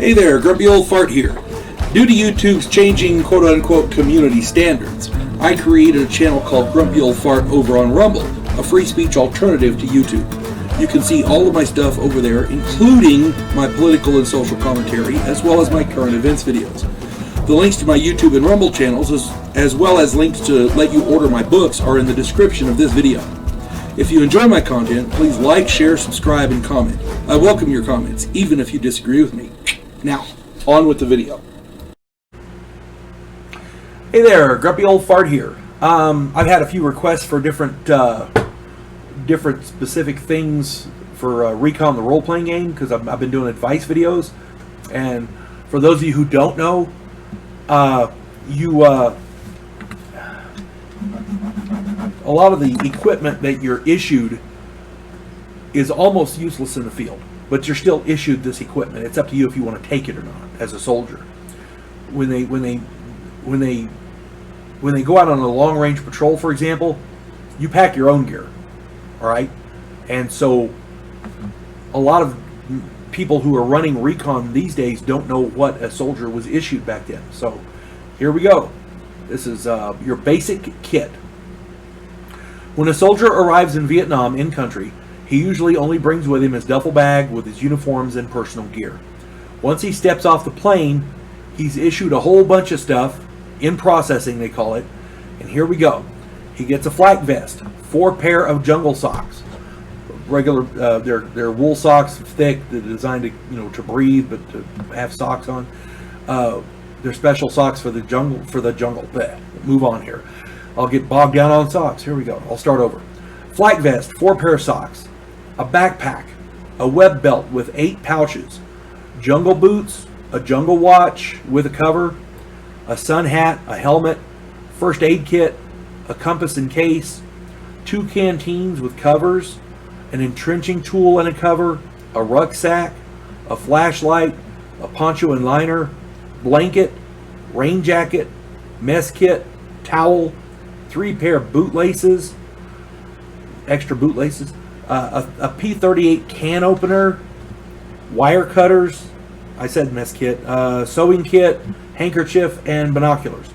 Hey there, Grumpy Old Fart here. Due to YouTube's changing quote-unquote community standards, I created a channel called Grumpy Old Fart over on Rumble, a free speech alternative to YouTube. You can see all of my stuff over there, including my political and social commentary, as well as my current events videos. The links to my YouTube and Rumble channels, as well as links to let you order my books, are in the description of this video. If you enjoy my content, please like, share, subscribe, and comment. I welcome your comments, even if you disagree with me. Now, on with the video. Hey there, Grumpy Old Fart here. I've had a few requests for different specific things for Recon the role-playing game, because I've been doing advice videos. And for those of you who don't know, a lot of the equipment that you're issued is almost useless in the field, but you're still issued this equipment. It's up to you if you want to take it or not as a soldier. When they go out on a long-range patrol, for example, you pack your own gear, all right? And so a lot of people who are running recon these days don't know what a soldier was issued back then. So here we go. This is your basic kit. When a soldier arrives in Vietnam in country, he usually only brings with him his duffel bag with his uniforms and personal gear. Once he steps off the plane, he's issued a whole bunch of stuff, in processing they call it, and here we go. He gets a flak vest, 4 pair of jungle socks, regular, they're wool socks, thick, they're designed to, to breathe, but to have socks on. They're special socks for the jungle. Bleh. Move on here. I'll get bogged down on socks. Here we go. I'll start over. Flak vest, 4 pair of socks, a backpack, a web belt with 8 pouches, jungle boots, a jungle watch with a cover, a sun hat, a helmet, first aid kit, a compass and case, 2 canteens with covers, an entrenching tool and a cover, a rucksack, a flashlight, a poncho and liner, blanket, rain jacket, mess kit, towel, 3 pair of bootlaces, extra bootlaces, a P38 can opener, wire cutters, I said mess kit, sewing kit, handkerchief, and binoculars.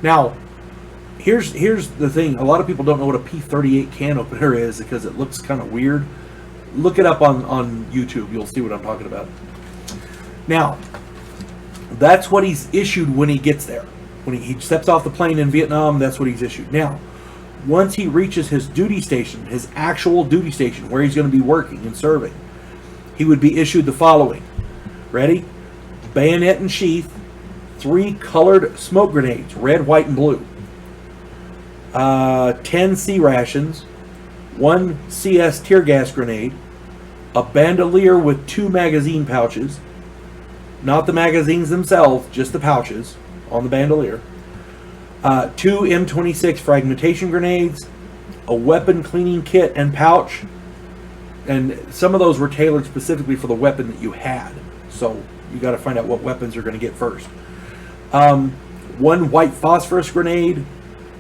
Now, here's the thing. A lot of people don't know what a P38 can opener is because it looks kind of weird. Look it up on YouTube. You'll see what I'm talking about. Now, that's what he's issued when he gets there. When he steps off the plane in Vietnam, that's what he's issued. Now, once he reaches his duty station, his actual duty station, where he's going to be working and serving, he would be issued the following. Ready? Bayonet and sheath, 3 colored smoke grenades, red, white, and blue, 10 C rations, 1 CS tear gas grenade, a bandolier with 2 magazine pouches, not the magazines themselves, just the pouches on the bandolier, 2 M26 fragmentation grenades, a weapon cleaning kit and pouch, and some of those were tailored specifically for the weapon that you had, so you got to find out what weapons you're going to get first. 1 white phosphorus grenade,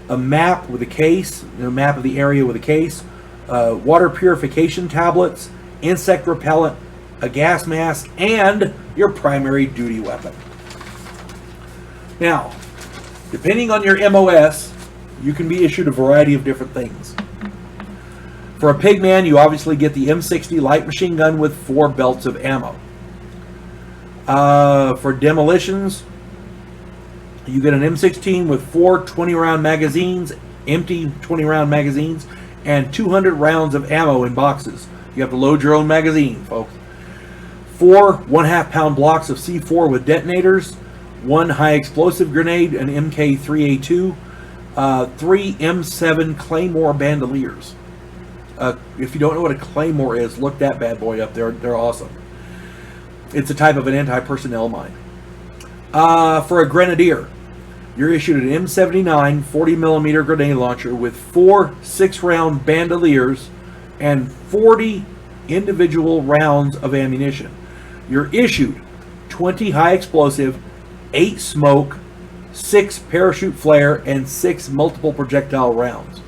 a map with a case, a map of the area with a case, water purification tablets, insect repellent, a gas mask, and your primary duty weapon. Now, depending on your MOS, you can be issued a variety of different things. For a pigman, you obviously get the M60 light machine gun with 4 belts of ammo. For demolitions, you get an M16 with 4 20-round magazines, empty 20-round magazines, and 200 rounds of ammo in boxes. You have to load your own magazine, folks. 4 1/2 pound blocks of C4 with detonators, 1 high explosive grenade, an MK3A2, 3 M7 Claymore bandoliers. If you don't know what a Claymore is, look that bad boy up. They're awesome. It's a type of an anti-personnel mine. For a grenadier, you're issued an M79 40mm grenade launcher with 4 6-round bandoliers and 40 individual rounds of ammunition. You're issued 20 high explosive, 8 smoke, 6 parachute flare, and 6 multiple projectile rounds.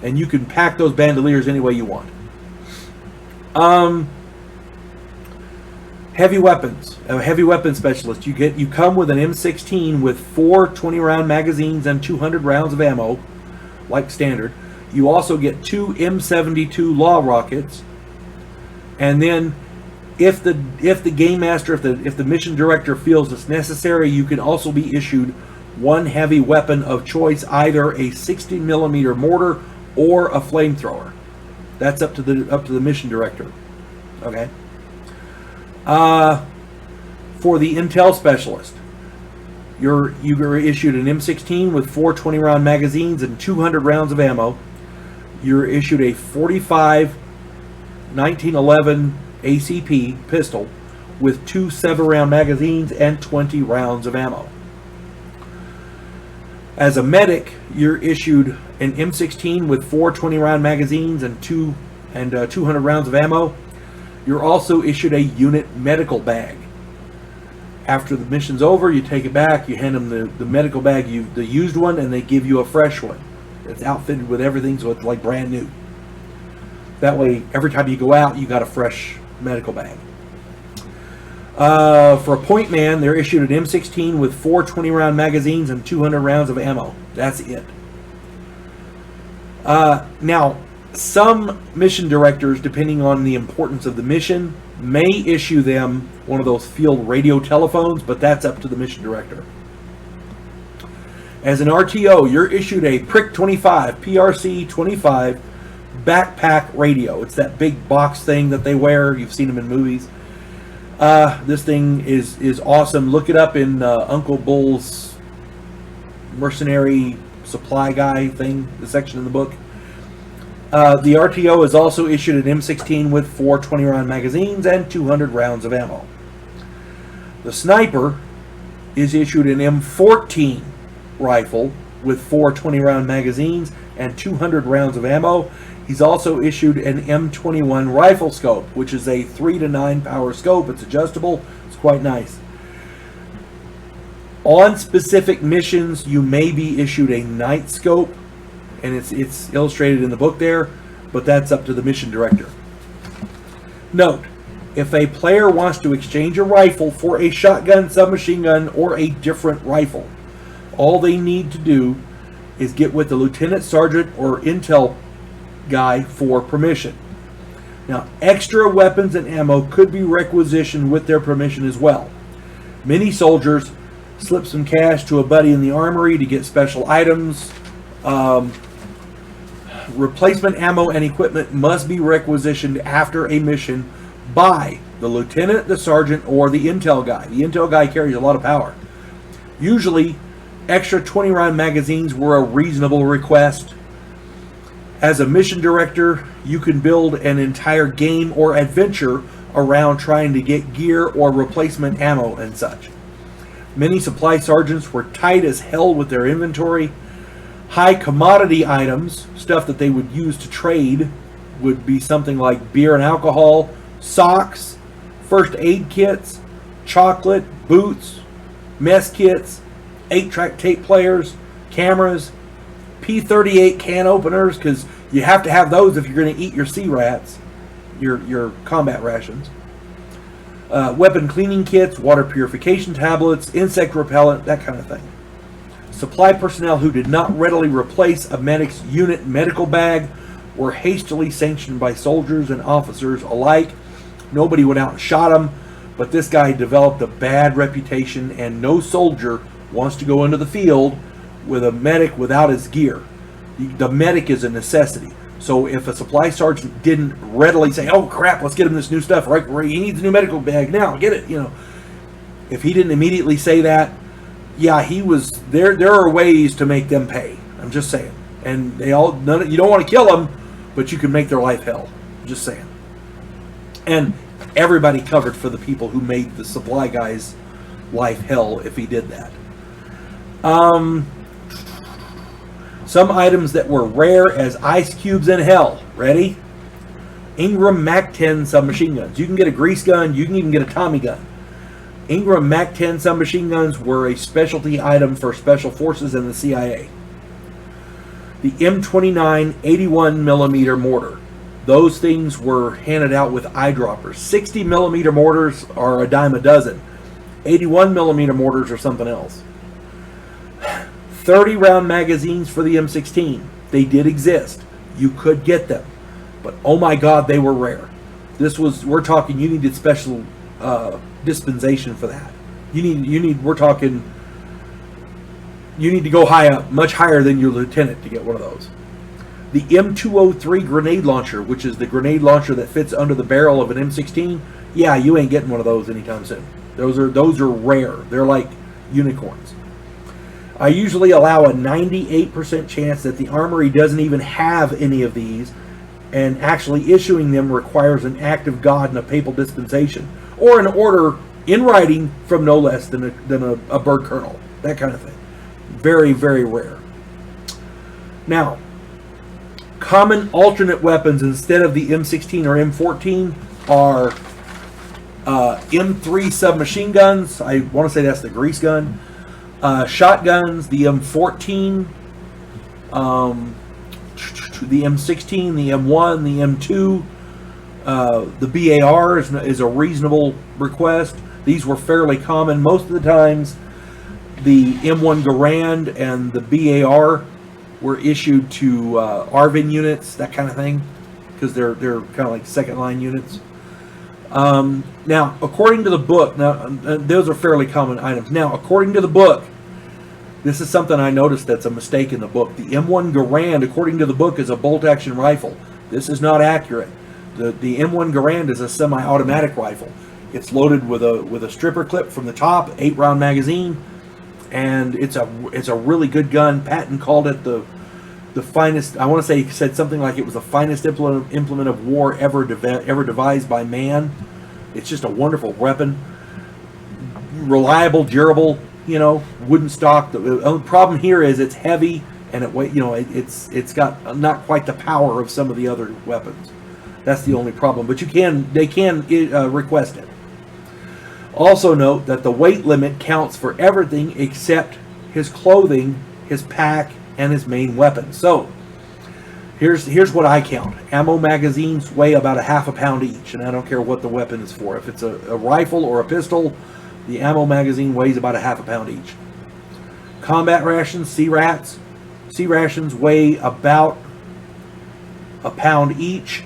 And you can pack those bandoliers any way you want. Heavy weapons. A heavy weapon specialist. You come with an M16 with 4 20-round magazines and 200 rounds of ammo, like standard. You also get 2 M72 law rockets, and then if the game master, if the mission director feels it's necessary, you can also be issued 1 heavy weapon of choice, either a 60mm mortar or a flamethrower. That's up to the mission director. Okay. For the intel specialist, you're issued an M16 with 4 20-round magazines and 200 rounds of ammo. You're issued a 45 1911 ACP pistol with 2 7-round magazines and 20 rounds of ammo. As a medic, you're issued an M16 with 4 20-round magazines and 200 rounds of ammo. You're also issued a unit medical bag. After the mission's over, you take it back, you hand them the medical bag, the used one, and they give you a fresh one. It's outfitted with everything, so it's like brand new. That way, every time you go out, you got a fresh medical bag. For a point man, they're issued an M16 with 4 20-round magazines and 200 rounds of ammo. That's it. Now, some mission directors, depending on the importance of the mission, may issue them one of those field radio telephones, but that's up to the mission director. As an RTO, you're issued a PRIC 25, PRC 25 backpack radio. It's that big box thing that they wear. You've seen them in movies. This thing is awesome. Look it up in Uncle Bull's mercenary supply guy thing, the section in the book. The RTO is also issued an M16 with 4 20-round magazines and 200 rounds of ammo. The sniper is issued an M14 rifle with 4 20-round magazines and 200 rounds of ammo. He's also issued an M21 rifle scope, which is a 3 to 9 power scope. It's adjustable. It's quite nice. On specific missions, you may be issued a night scope, and it's illustrated in the book there, but that's up to the mission director. Note, if a player wants to exchange a rifle for a shotgun, submachine gun, or a different rifle, all they need to do is get with the lieutenant, sergeant, or intel guy for permission. Now, extra weapons and ammo could be requisitioned with their permission as well. Many soldiers slip some cash to a buddy in the armory to get special items. Replacement ammo and equipment must be requisitioned after a mission by the lieutenant, the sergeant, or the intel guy. The intel guy carries a lot of power. Usually, extra 20-round magazines were a reasonable request. As a mission director, you can build an entire game or adventure around trying to get gear or replacement ammo and such. Many supply sergeants were tight as hell with their inventory. High commodity items, stuff that they would use to trade, would be something like beer and alcohol, socks, first aid kits, chocolate, boots, mess kits, 8-track tape players, cameras, P38 can openers, because you have to have those if you're going to eat your sea rats, your combat rations. Weapon cleaning kits, water purification tablets, insect repellent, that kind of thing. Supply personnel who did not readily replace a medic's unit medical bag were hastily sanctioned by soldiers and officers alike. Nobody went out and shot him, but this guy developed a bad reputation, and no soldier wants to go into the field with a medic without his gear. The medic is a necessity. So if a supply sergeant didn't readily say, "Oh crap, let's get him this new stuff, right? He needs a new medical bag now, get it," if he didn't immediately say that, yeah, he was there. There are ways to make them pay. I'm just saying, and you don't want to kill them, but you can make their life hell. Just saying. And everybody covered for the people who made the supply guy's life hell if he did that. Some items that were rare as ice cubes in hell. Ready? Ingram MAC-10 submachine guns. You can get a grease gun. You can even get a Tommy gun. Ingram MAC-10 submachine guns were a specialty item for special forces and the CIA. The M29 81mm mortar. Those things were handed out with eyedroppers. 60mm mortars are a dime a dozen. 81 millimeter mortars are something else. 30 round magazines for the M16. They did exist. You could get them. But oh my God, they were rare. We're talking, you needed special dispensation for that. You need to go high up, much higher than your lieutenant to get one of those. The M203 grenade launcher, which is the grenade launcher that fits under the barrel of an M16, yeah, you ain't getting one of those anytime soon. Those are rare. They're like unicorns. I usually allow a 98% chance that the armory doesn't even have any of these, and actually issuing them requires an act of God and a papal dispensation, or an order in writing from no less than a bird colonel. That kind of thing. Very, very rare. Now, common alternate weapons instead of the M16 or M14 are M3 submachine guns. I want to say that's the grease gun. Shotguns, the M14, the M16, the M1, the M2. The BAR is a reasonable request. These were fairly common. Most of the times, the M1 Garand and the BAR were issued to ARVN units, that kind of thing, because they're kind of like second line units. Now, according to the book, those are fairly common items. Now, according to the book, this is something I noticed that's a mistake in the book. The M1 Garand, according to the book, is a bolt-action rifle. This is not accurate. The M1 Garand is a semi-automatic rifle. It's loaded with a stripper clip from the top, 8-round magazine, and it's a really good gun. Patton called it the finest. I want to say he said something like it was the finest implement of war ever devised by man. It's just a wonderful weapon, reliable, durable. Wooden stock. The only problem here is it's heavy and it's got not quite the power of some of the other weapons. That's the only problem. But they can request it. Also note that the weight limit counts for everything except his clothing, his pack, and his main weapon. So here's what I count. Ammo magazines weigh about a half a pound each, and I don't care what the weapon is for. If it's a rifle or a pistol, the ammo magazine weighs about a half a pound each. Combat rations, C rations weigh about a pound each.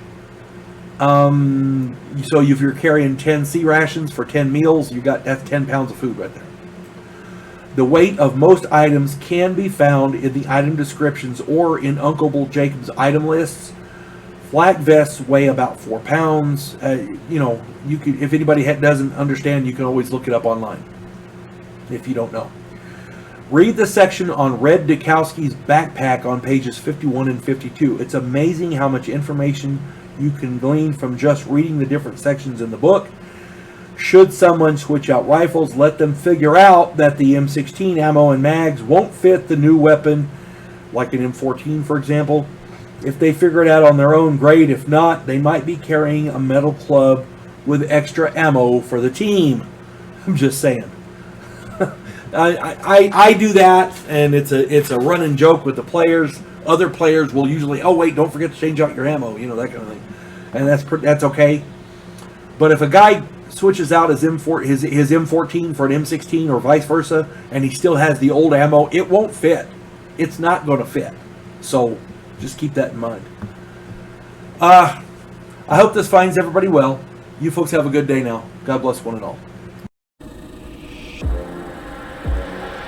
So if you're carrying 10 C rations for 10 meals, that's 10 pounds of food right there. The weight of most items can be found in the item descriptions or in Uncle Bull Jacob's item lists. Flak vests weigh about 4 pounds. You could, if anybody doesn't understand, you can always look it up online if you don't know. Read the section on Red Dukowski's backpack on pages 51 and 52. It's amazing how much information you can glean from just reading the different sections in the book. Should someone switch out rifles, let them figure out that the M16 ammo and mags won't fit the new weapon, like an M14, for example. If they figure it out on their own, great. If not, they might be carrying a metal club with extra ammo for the team. I'm just saying. I do that, and it's a running joke with the players. Other players will usually, oh wait, don't forget to change out your ammo, that kind of thing, and that's okay. But if a guy switches out his M14 for an M16 or vice versa, and he still has the old ammo, it won't fit. It's not going to fit. So just keep that in mind. I hope this finds everybody well. You folks have a good day now. God bless one and all.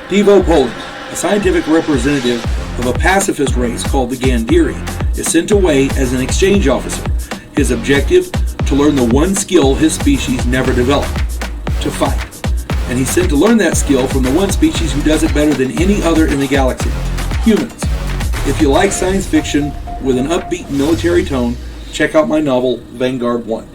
Devo Poland, a scientific representative of a pacifist race called the Gandhiri, is sent away as an exchange officer. His objective, to learn the one skill his species never developed, to fight. And he's sent to learn that skill from the one species who does it better than any other in the galaxy, humans. If you like science fiction with an upbeat military tone, check out my novel, Vanguard 1.